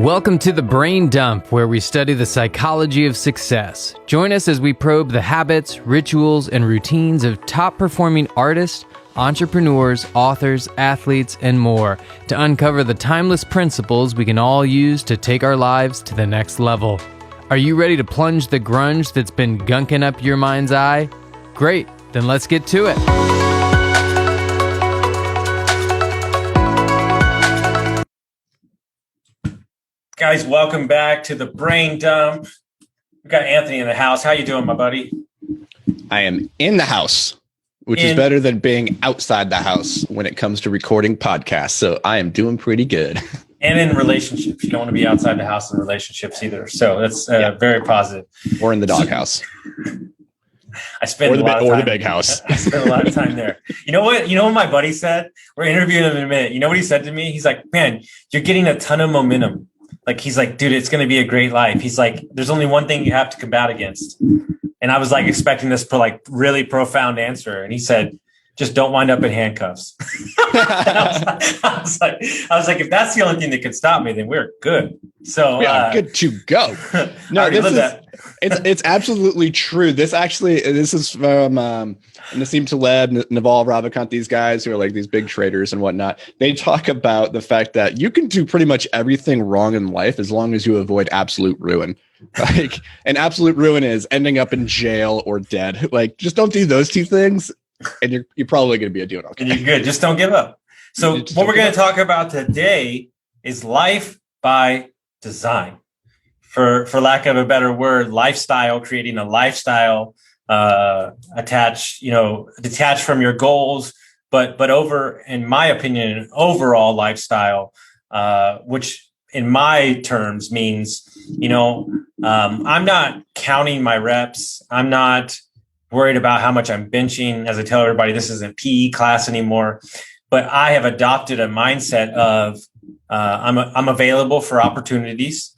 Welcome to The Brain Dump, where we study the psychology of success. Join us as we probe the habits, rituals, and routines of top-performing artists, entrepreneurs, authors, athletes, and more to uncover the timeless principles we can all use to take our lives to the next level. Are you ready to plunge the grunge that's been gunking up your mind's eye? Great, then let's get to it. Guys, welcome back to The Brain Dump. We've got Anthony in the house. How you doing, my buddy? I am in the house, which is better than being outside the house when it comes to recording podcasts. So I am doing pretty good. And in relationships. You don't want to be outside the house in relationships either. So that's very positive. Or in the doghouse. I spend the big house. I spent a lot of time there. You know what? You know what my buddy said? We're interviewing him in a minute. You know what he said to me? He's like, man, you're getting a ton of momentum. Like, he's like, dude, it's going to be a great life. He's like, there's only one thing you have to combat against. And I was like expecting this really profound answer. And he said, just don't wind up in handcuffs. I was like, if that's the only thing that could stop me, then we're good. So yeah, good to go. No, it's absolutely true. This is from Nassim Taleb, Naval Ravikant, these guys who are like these big traders and whatnot. They talk about the fact that you can do pretty much everything wrong in life as long as you avoid absolute ruin. Like, and absolute ruin is ending up in jail or dead. Like, just don't do those two things, and you're probably going to be doing okay. And you're good. Just don't give up. So what we're going to talk about today is life by design. For lack of a better word, lifestyle, creating a lifestyle, detach from your goals, but over, in my opinion, an overall lifestyle, which in my terms means, I'm not counting my reps. I'm not worried about how much I'm benching. As I tell everybody, this isn't PE class anymore, but I have adopted a mindset of I'm available for opportunities.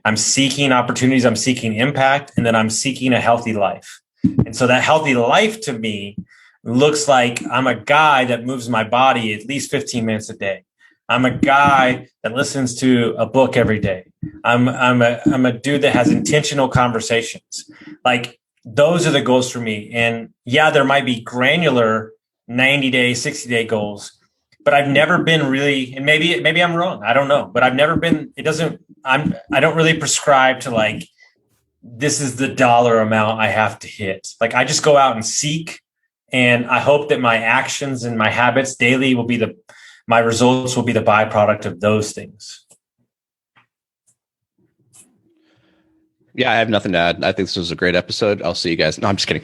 I'm seeking opportunities. I'm seeking impact, and then I'm seeking a healthy life. And so that healthy life to me looks like I'm a guy that moves my body at least 15 minutes a day. I'm a guy that listens to a book every day. I'm a dude that has intentional conversations. Like, those are the goals for me. And yeah, there might be granular 90-day, 60-day goals, but I've never been really, and maybe I'm wrong. I don't know, but I've never been, I don't really prescribe to like, this is the dollar amount I have to hit. Like, I just go out and seek, and I hope that my actions and my habits daily my results will be the byproduct of those things. Yeah, I have nothing to add. I think this was a great episode. I'll see you guys. No, I'm just kidding.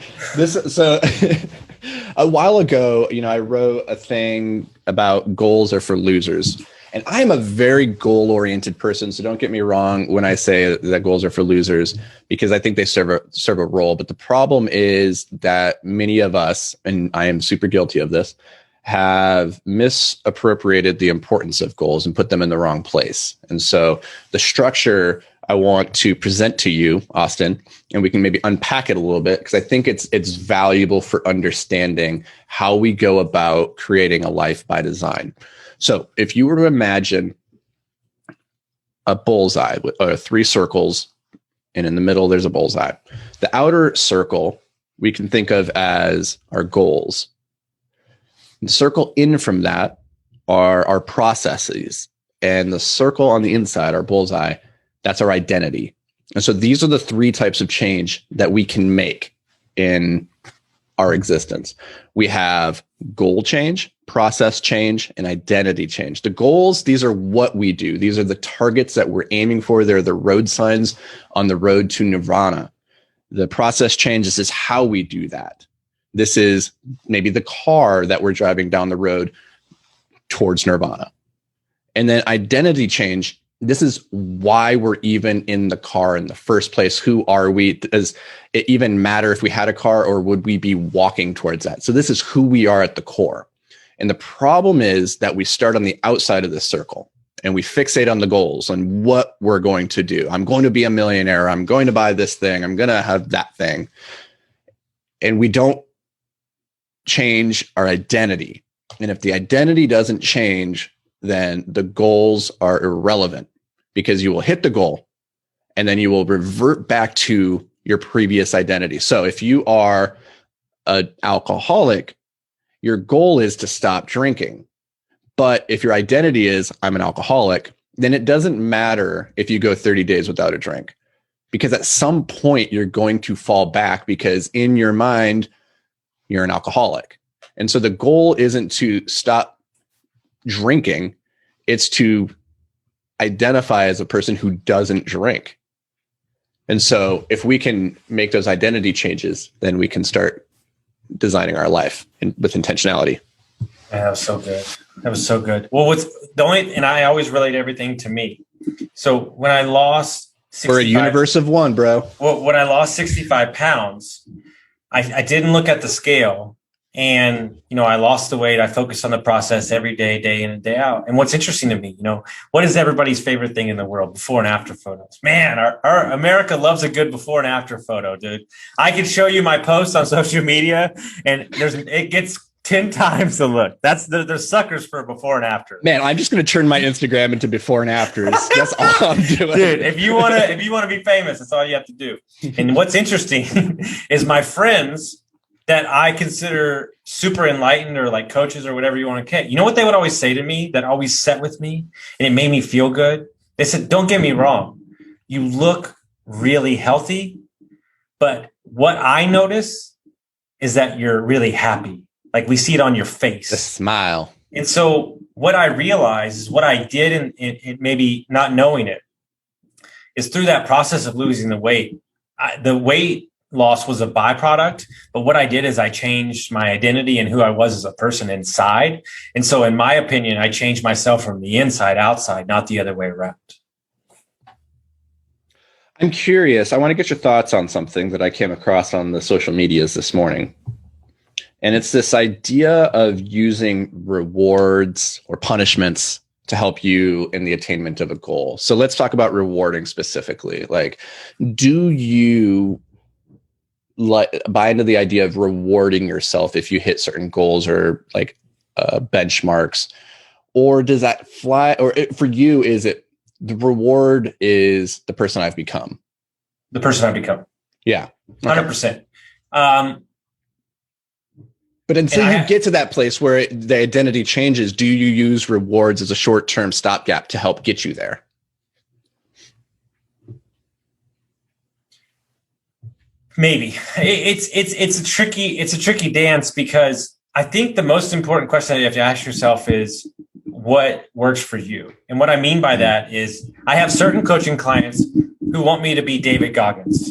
A while ago, I wrote a thing about goals are for losers. And I'm a very goal-oriented person, so don't get me wrong when I say that goals are for losers, because I think they serve a role. But the problem is that many of us, and I am super guilty of this, have misappropriated the importance of goals and put them in the wrong place. And so the structure I want to present to you, Austin, and we can maybe unpack it a little bit, because I think it's valuable for understanding how we go about creating a life by design. So if you were to imagine a bullseye with 3 circles, and in the middle there's a bullseye, the outer circle we can think of as our goals. The circle in from that are our processes, and the circle on the inside, our bullseye, that's our identity. And so these are the 3 types of change that we can make in our existence. We have goal change, process change, and identity change. The goals, these are what we do. These are the targets that we're aiming for. They're the road signs on the road to nirvana. The process change, this is how we do that. This is maybe the car that we're driving down the road towards nirvana. And then identity change, this is why we're even in the car in the first place. Who are we? Does it even matter if we had a car, or would we be walking towards that? So this is who we are at the core. And the problem is that we start on the outside of this circle and we fixate on the goals and what we're going to do. I'm going to be a millionaire. I'm going to buy this thing. I'm going to have that thing. And we don't change our identity. And if the identity doesn't change, then the goals are irrelevant. because you will hit the goal and then you will revert back to your previous identity. So if you are an alcoholic, your goal is to stop drinking. But if your identity is I'm an alcoholic, then it doesn't matter if you go 30 days without a drink, because at some point you're going to fall back because in your mind, you're an alcoholic. And so the goal isn't to stop drinking. It's to identify as a person who doesn't drink. And so if we can make those identity changes, then we can start designing our life with intentionality. That was so good. That was so good. Well, and I always relate everything to me. So when I lost 65, we're a universe of one, bro. Well, when I lost 65 pounds, I didn't look at the scale, and, I lost the weight. I focused on the process every day, day in and day out. And what's interesting to me, what is everybody's favorite thing in the world? Before and after photos. Man, our America loves a good before and after photo, dude. I could show you my posts on social media, and it gets 10 times the look. They're suckers for before and after. Man, I'm just going to turn my Instagram into before and afters. That's all I'm doing. Dude, if you want to be famous, that's all you have to do. And what's interesting is my friends that I consider super enlightened or like coaches or whatever you want to get. You know what they would always say to me that always set with me and it made me feel good? They said, don't get me wrong. You look really healthy, but what I notice is that you're really happy. Like we see it on your face. The smile. And so what I realized is what I did and maybe not knowing it is through that process of losing the weight. The weight loss was a byproduct, but what I did is I changed my identity and who I was as a person inside. And so in my opinion, I changed myself from the inside outside, not the other way around. I'm curious. I want to get your thoughts on something that I came across on the social medias this morning. And it's this idea of using rewards or punishments to help you in the attainment of a goal. So let's talk about rewarding specifically. Like, do you buy into the idea of rewarding yourself if you hit certain goals or like benchmarks? Or does that fly? Or for you, is it the reward is the person I've become? The person I've become. Yeah. Okay. 100%. But until you get to that place where the identity changes, do you use rewards as a short-term stopgap to help get you there? Maybe it's a tricky dance, because I think the most important question that you have to ask yourself is what works for you. And what I mean by that is I have certain coaching clients who want me to be David Goggins.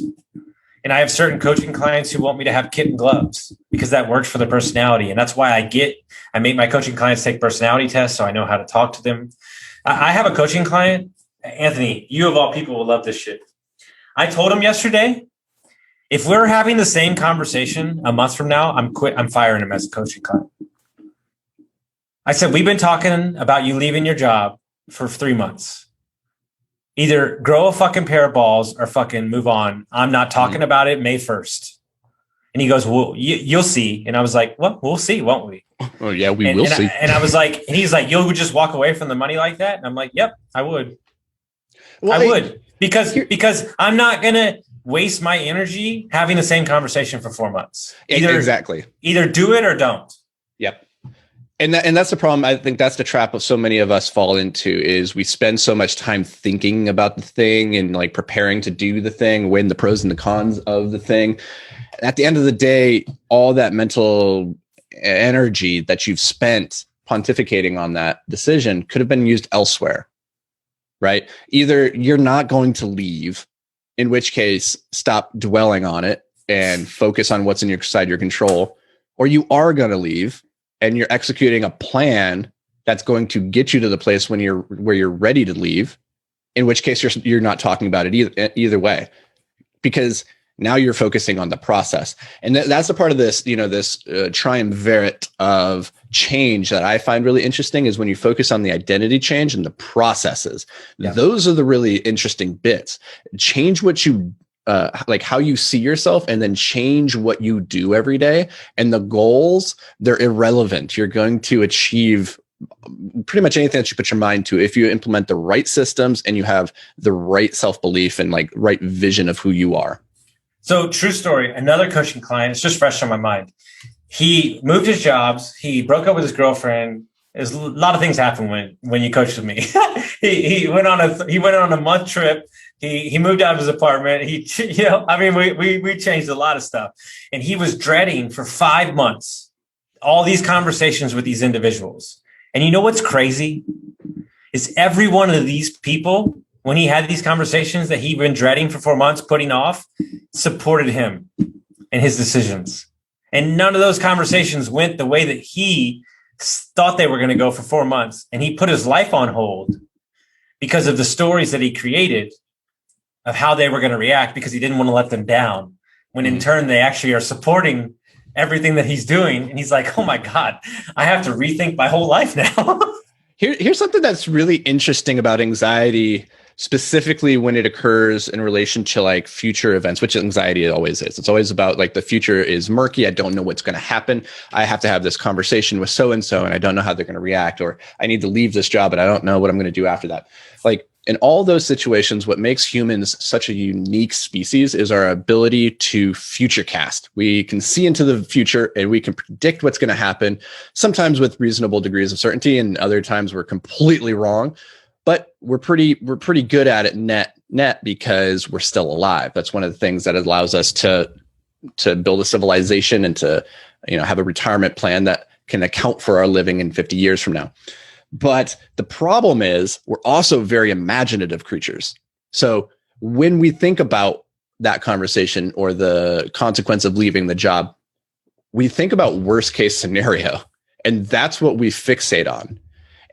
And I have certain coaching clients who want me to have kitten gloves because that works for their personality. And that's why I make my coaching clients take personality tests so I know how to talk to them. I have a coaching client, Anthony, you of all people will love this shit. I told him yesterday, if we're having the same conversation a month from now, I'm firing him as a coaching client. I said, we've been talking about you leaving your job for 3 months. Either grow a fucking pair of balls or fucking move on. I'm not talking about it May 1st. And he goes, well, you'll see. And I was like, well, we'll see, won't we? Oh yeah, we will see. And I was like, and he's like, you'll just walk away from the money like that? And I'm like, yep, I would. Well, I would. Because I'm not going to waste my energy having the same conversation for 4 months. Exactly. Either do it or don't. Yep. And that's the problem. I think that's the trap of so many of us fall into is we spend so much time thinking about the thing and like preparing to do the thing, weighing the pros and the cons of the thing. At the end of the day, all that mental energy that you've spent pontificating on that decision could have been used elsewhere, right? Either you're not going to leave, in which case stop dwelling on it and focus on what's inside your control, or you are going to leave and you're executing a plan that's going to get you to the place where you're ready to leave, in which case you're not talking about it either way, because now you're focusing on the process. And that's the part of this, this triumvirate of change that I find really interesting is when you focus on the identity change and the processes. Yeah. Those are the really interesting bits. Change what you like how you see yourself, and then change what you do every day. And the goals, they're irrelevant. You're going to achieve pretty much anything that you put your mind to, if you implement the right systems and you have the right self-belief and like right vision of who you are. So true story, another coaching client, it's just fresh on my mind. He moved his jobs. He broke up with his girlfriend. There's a lot of things happen when you coach with me. he went on a month trip. He moved out of his apartment. We changed a lot of stuff, and he was dreading for 5 months all these conversations with these individuals. And you know what's crazy is every one of these people, when he had these conversations that he'd been dreading for 4 months, putting off, supported him in his decisions. And none of those conversations went the way that he thought they were going to go for 4 months. And he put his life on hold because of the stories that he created of how they were going to react, because he didn't want to let them down, when in turn they actually are supporting everything that he's doing. And he's like, oh my God, I have to rethink my whole life now. Here's something that's really interesting about anxiety, specifically when it occurs in relation to like future events, which anxiety always is. It's always about like the future is murky. I don't know what's going to happen. I have to have this conversation with so-and-so and I don't know how they're going to react, or I need to leave this job, but I don't know what I'm going to do after that. Like in all those situations, what makes humans such a unique species is our ability to future cast. We can see into the future and we can predict what's going to happen, sometimes with reasonable degrees of certainty, and other times we're completely wrong. But we're pretty good at it net because we're still alive. That's one of the things that allows us to build a civilization and to, have a retirement plan that can account for our living in 50 years from now. But the problem is we're also very imaginative creatures. So when we think about that conversation or the consequence of leaving the job, we think about worst case scenario, and that's what we fixate on.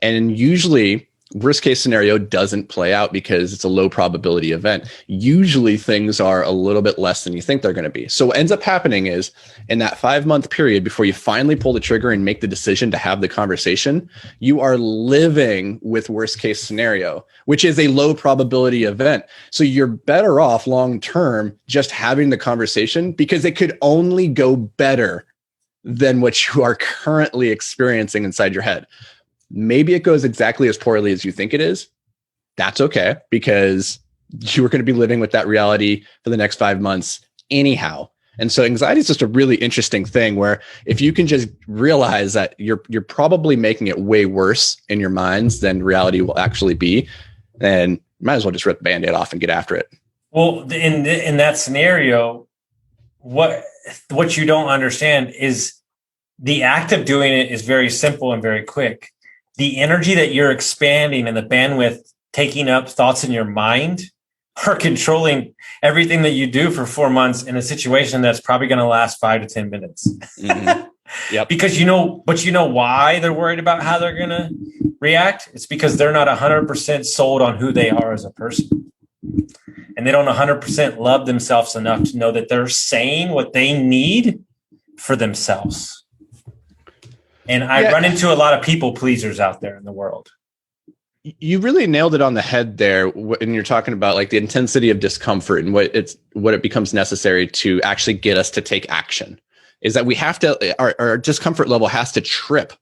And usually worst case scenario doesn't play out because it's a low probability event. Usually things are a little bit less than you think they're going to be. So what ends up happening is in that 5-month period before you finally pull the trigger and make the decision to have the conversation, you are living with worst case scenario, which is a low probability event. So you're better off long term just having the conversation, because it could only go better than what you are currently experiencing inside your head. Maybe it goes exactly as poorly as you think it is. That's okay, because you are going to be living with that reality for the next 5 months anyhow. And so anxiety is just a really interesting thing where if you can just realize that you're probably making it way worse in your minds than reality will actually be, then you might as well just rip the Band-Aid off and get after it. Well, in that scenario, what you don't understand is the act of doing it is very simple and very quick. The energy that you're expanding and the bandwidth taking up thoughts in your mind are controlling everything that you do for 4 months in a situation that's probably going to last 5 to 10 minutes. Mm-hmm. Yep. Because you know why they're worried about how they're going to react? It's because they're not 100% sold on who they are as a person. And they don't 100% love themselves enough to know that they're saying what they need for themselves. And I run into a lot of people pleasers out there in the world. You really nailed it on the head there when you're talking about like the intensity of discomfort and what it becomes necessary to actually get us to take action. Is that we have to, our discomfort level has to trip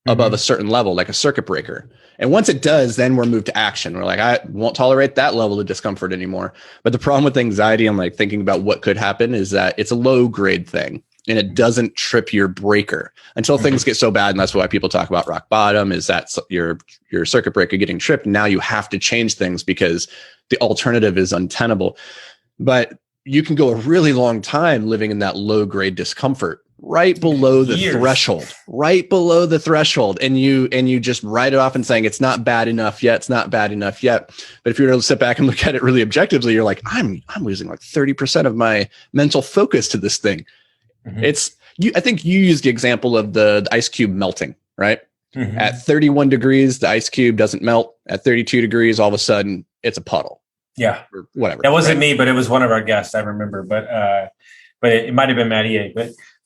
above a certain level, like a circuit breaker. And once it does, then we're moved to action. We're like, I won't tolerate that level of discomfort anymore. But the problem with anxiety and like thinking about what could happen is that it's a low grade thing. And it doesn't trip your breaker until things get so bad. And that's why people talk about rock bottom, is that your circuit breaker getting tripped. Now you have to change things because the alternative is untenable. But you can go a really long time living in that low grade discomfort, right below the threshold. And you just write it off and saying, it's not bad enough yet. It's not bad enough yet. But if you were to sit back and look at it really objectively, you're like, I'm losing like 30% of my mental focus to this thing. Mm-hmm. I think you used the example of the ice cube melting, right? Mm-hmm. At 31 degrees, the ice cube doesn't melt. At 32 degrees, all of a sudden it's a puddle. Yeah. Or whatever. That wasn't me, but it was one of our guests, I remember. But it might've been Matty A.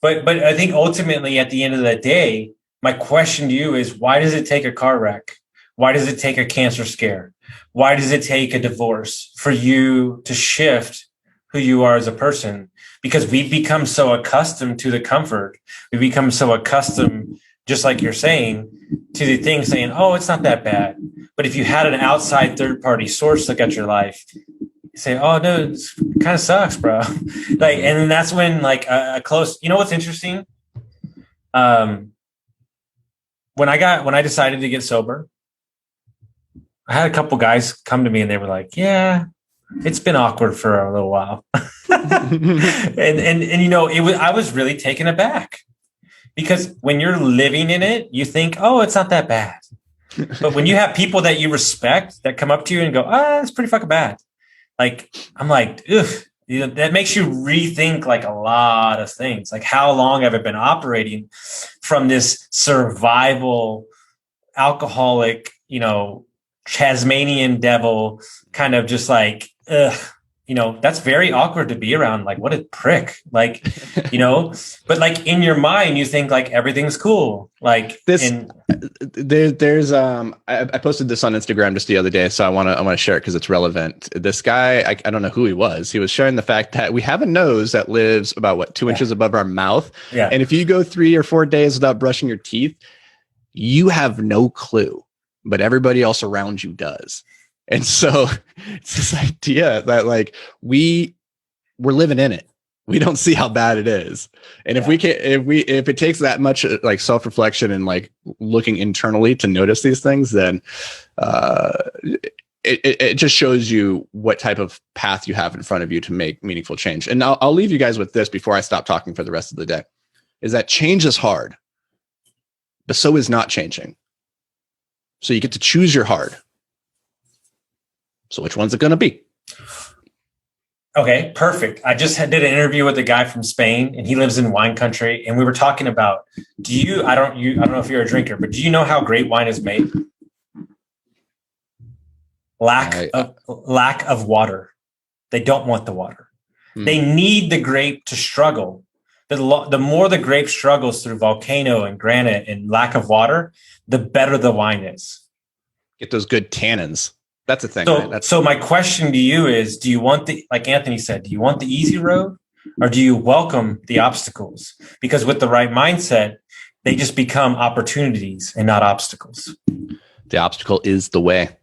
But I think ultimately at the end of the day, my question to you is, why does it take a car wreck? Why does it take a cancer scare? Why does it take a divorce for you to shift who you are as a person? Because we've become so accustomed to the comfort. We become so accustomed, just like you're saying, to the thing saying, oh, it's not that bad. But if you had an outside third party source look at your life, you say, oh no, it kind of sucks, bro. Like, and then that's when like a close, you know, what's interesting? When I decided to get sober, I had a couple guys come to me and they were like, yeah, it's been awkward for a little while. and you know, I was really taken aback because when you're living in it, you think, oh, it's not that bad. But when you have people that you respect that come up to you and go, it's pretty fucking bad. Like, I'm like, ugh, you know, that makes you rethink like a lot of things. Like, how long have I been operating from this survival alcoholic, you know, Tasmanian devil kind of just like, ugh, you know, that's very awkward to be around. Like, what a prick. Like, you know, but like in your mind, you think like everything's cool. Like this, I posted this on Instagram just the other day, so I want to share it because it's relevant. This guy, I don't know who he was. He was sharing the fact that we have a nose that lives about 2 inches above our mouth. Yeah. And if you go 3 or 4 days without brushing your teeth, you have no clue, but everybody else around you does. And so it's this idea that like we're living in it. We don't see how bad it is. And if it takes that much like self-reflection and like looking internally to notice these things, then it just shows you what type of path you have in front of you to make meaningful change. And I'll leave you guys with this before I stop talking for the rest of the day, is that change is hard, but so is not changing. So you get to choose your hard. So which one's it going to be? Okay, perfect. I just did an interview with a guy from Spain, and he lives in wine country. And we were talking about, I don't know if you're a drinker, but do you know how great wine is made? Lack of water. They don't want the water. They need the grape to struggle. The more the grape struggles through volcano and granite and lack of water, the better the wine is. Get those good tannins. That's a thing. So, right? So my question to you is, do you want like Anthony said, do you want the easy road or do you welcome the obstacles? Because with the right mindset, they just become opportunities and not obstacles. The obstacle is the way.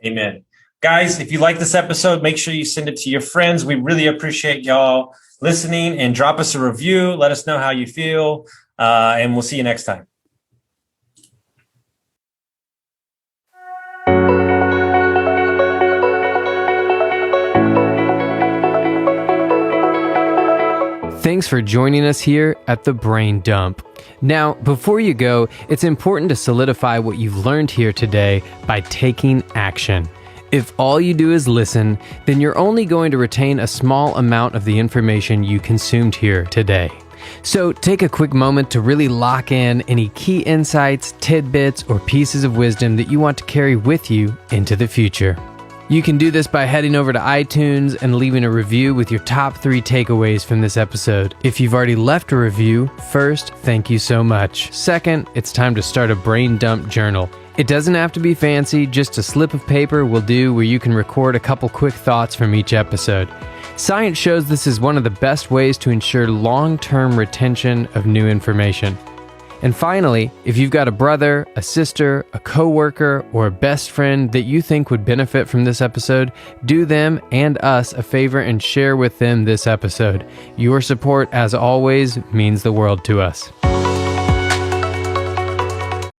Amen. Guys, if you like this episode, make sure you send it to your friends. We really appreciate y'all listening, and drop us a review. Let us know how you feel. And we'll see you next time. Thanks for joining us here at The Brain Dump. Now, before you go, it's important to solidify what you've learned here today by taking action. If all you do is listen, then you're only going to retain a small amount of the information you consumed here today. So take a quick moment to really lock in any key insights, tidbits, or pieces of wisdom that you want to carry with you into the future. You can do this by heading over to iTunes and leaving a review with your top 3 takeaways from this episode. If you've already left a review, first, thank you so much. Second, it's time to start a brain dump journal. It doesn't have to be fancy, just a slip of paper will do where you can record a couple quick thoughts from each episode. Science shows this is one of the best ways to ensure long-term retention of new information. And finally, if you've got a brother, a sister, a coworker, or a best friend that you think would benefit from this episode, do them and us a favor and share with them this episode. Your support, as always, means the world to us.